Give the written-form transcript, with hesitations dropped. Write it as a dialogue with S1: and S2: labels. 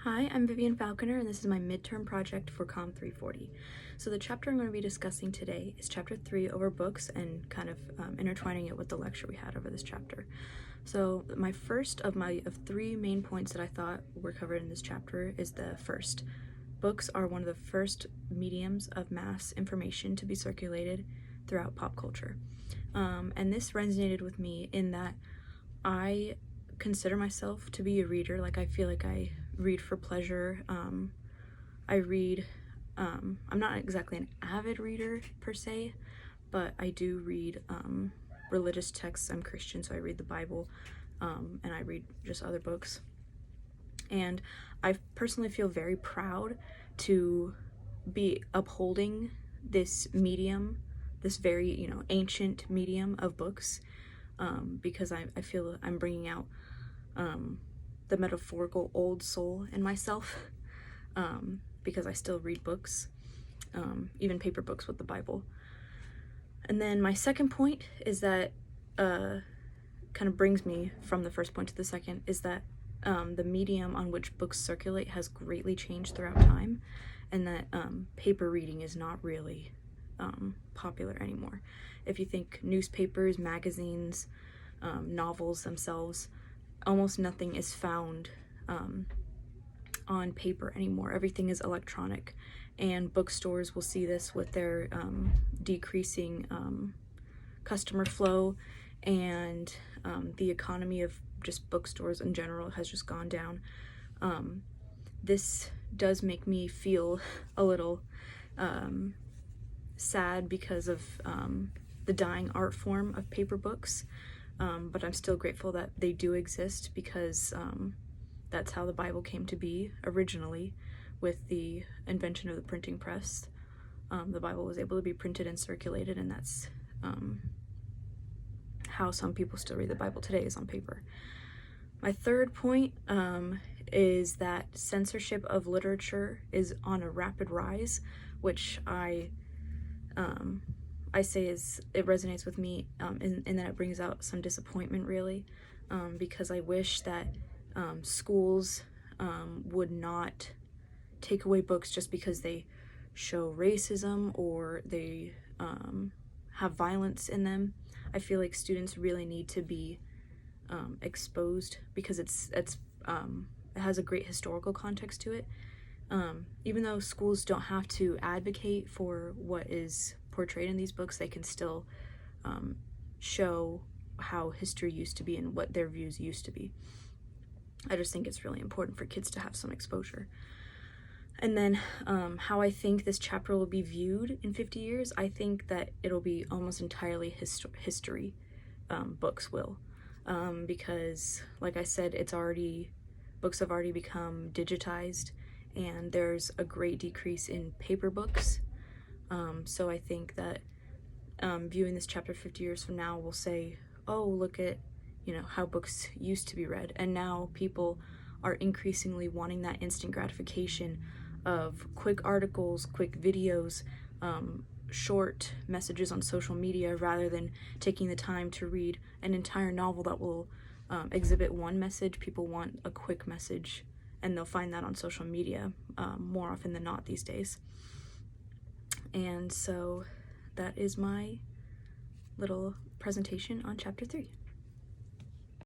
S1: Hi, I'm Vivian Falconer, and this is my midterm project for COMM 340. So the chapter I'm going to be discussing today is chapter 3 over books and kind of intertwining it with the lecture we had over this chapter. So my first of 3 main points that I thought were covered in this chapter is the first. Books are one of the first mediums of mass information to be circulated throughout pop culture. And this resonated with me in that I consider myself to be a reader. Like, I feel like I read for pleasure. I read, I'm not exactly an avid reader per se, but I do read religious texts. I'm Christian, so I read the Bible, and I read just other books. And I personally feel very proud to be upholding this medium, this very, ancient medium of books, because I feel I'm bringing out the metaphorical old soul in myself, because I still read books, even paper books with the Bible. And then my second point is that kind of brings me from the first point to the second, is that the medium on which books circulate has greatly changed throughout time, and that paper reading is not really popular anymore. If you think newspapers, magazines, novels themselves, almost nothing is found on paper anymore. Everything is electronic, and bookstores will see this with their decreasing customer flow, and the economy of just bookstores in general has just gone down. This does make me feel a little sad because of the dying art form of paper books. But I'm still grateful that they do exist, because that's how the Bible came to be originally, with the invention of the printing press. The Bible was able to be printed and circulated, and that's how some people still read the Bible today, is on paper. My third point is that censorship of literature is on a rapid rise, which I say it resonates with me, in that it brings out some disappointment, really, because I wish that schools would not take away books just because they show racism or they have violence in them. I feel like students really need to be exposed, because it has a great historical context to it. Even though schools don't have to advocate for what is portrayed in these books, they can still show how history used to be and what their views used to be. I just think it's really important for kids to have some exposure. And then how I think this chapter will be viewed in 50 years, I think that it'll be almost entirely history. Books will, because, like I said, books have already become digitized, and there's a great decrease in paper books. So I think that viewing this chapter 50 years from now, we'll say, oh, look at, how books used to be read. And now people are increasingly wanting that instant gratification of quick articles, quick videos, short messages on social media, rather than taking the time to read an entire novel that will exhibit one message. People want a quick message, and they'll find that on social media more often than not these days. And so that is my little presentation on chapter 3.